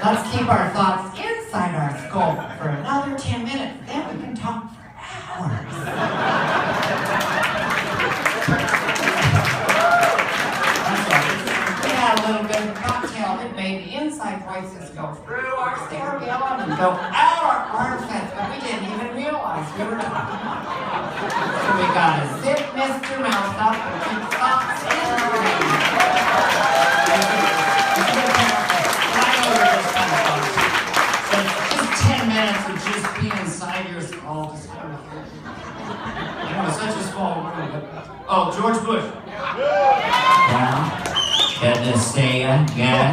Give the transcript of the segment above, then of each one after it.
Let's keep our thoughts inside our skull for another 10 minutes. Then we can talk for hours. We had a little bit of a cocktail that made the inside voices go through our cerebellum and go out our armpits, but we didn't even realize we were talking about it. So we gotta zip Mr. Mouth up and keep thoughts in our brain. Of just be inside your skull, just kind of, it's such a small room. But, oh, George Bush. Well, good to see you again.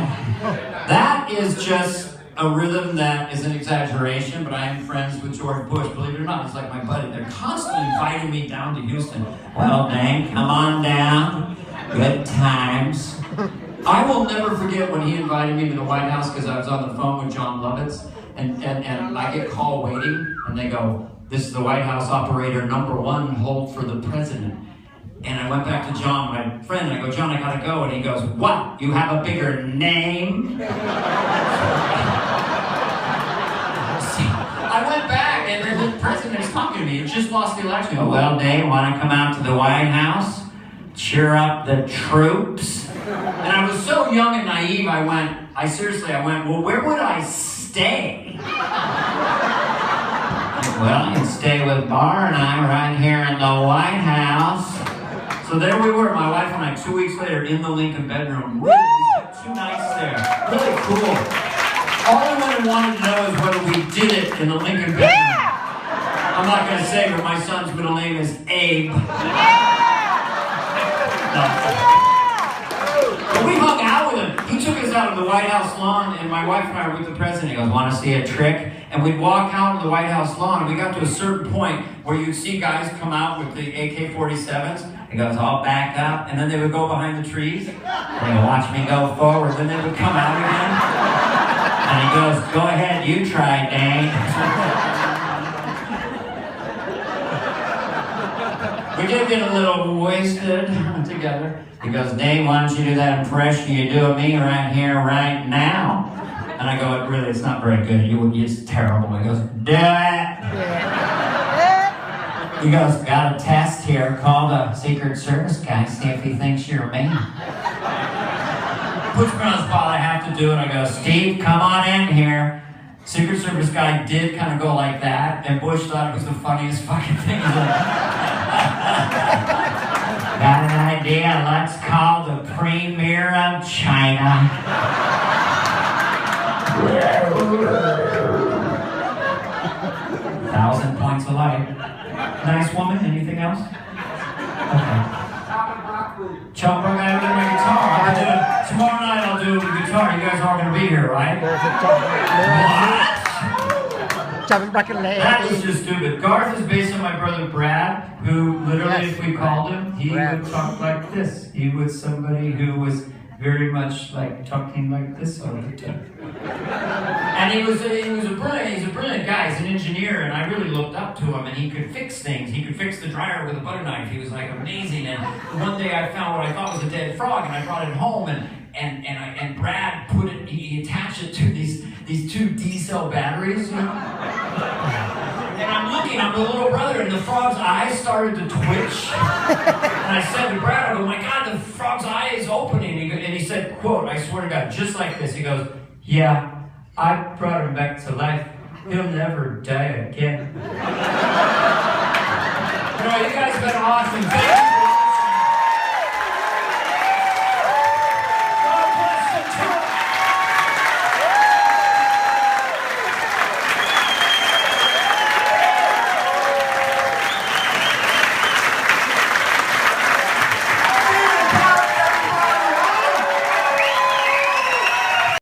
That is just a rhythm that is an exaggeration, but I am friends with George Bush. Believe it or not, he's like my buddy. They're constantly inviting me down to Houston. Well, Dane, come on down. Good times. I will never forget when he invited me to the White House because I was on the phone with John Lovitz. And I get call waiting, and they go, this is the White House operator number 1, hold for the president. And I went back to John, my friend, and I go, John, I gotta go. And he goes, what? You have a bigger name? I went back, and then the president is talking to me. He just lost the election. Oh, well, Dave, want to come out to the White House? Cheer up the troops? And I was so young and naive, I went, well, where would I stay? Well, you can stay with Bar and I right here in the White House. So there we were, my wife and I, 2 weeks later in the Lincoln bedroom. Really, we spent 2 nights there. Really cool. All anyone wanted to know is whether we did it in the Lincoln bedroom. Yeah! I'm not going to say, but my son's middle name is Abe. Yeah! No. But we hung out with him. He took us out of the White House lawn, and my wife and I were with the president. He goes, want to see a trick? And we'd walk out of the White House lawn, and we got to a certain point where you'd see guys come out with the AK-47s. He goes, I'll back up, and then they would go behind the trees. And they would watch me go forward, then they would come out again. And he goes, go ahead, you try, Dane. We did get a little wasted together. He goes, Dane, why don't you do that impression you do of me right here, right now? And I go, it's not very good. It's terrible. He goes, do it. He goes, got a test here. Call the Secret Service guy, see if he thinks you're me. Puts me on the spot, I have to do it. I go, Steve, come on in here. Secret Service guy did kind of go like that, and Bush thought it was the funniest fucking thing. He's like, got an idea, let's call the Premier of China. 1,000 points of light. Nice woman, anything else? Okay. Chop broccoli, I'm gonna make guitar. Tomorrow night I'll do guitar. You guys are gonna be here, right? What? Chopping broccoli. That is just stupid. Garth is based on my brother Brad, who literally, if we called him, he would talk like this. He was somebody who was very much like talking like this all the time. And he's a brilliant guy. He's an engineer, and I really looked up to him. And he could fix things. He could fix the dryer with a butter knife. He was like amazing. And one day I found what I thought was a dead frog, and I brought it home. And Brad put it. He attached it to these 2 D-cell batteries. You know? And I'm looking. I'm the little brother, and the frog's eyes started to twitch. And I said to Brad, I go, my God, the frog's eye is opening. And he said, quote, I swear to God, just like this. He goes, yeah, I brought him back to life. He'll never die again. You know, you guys have been awesome.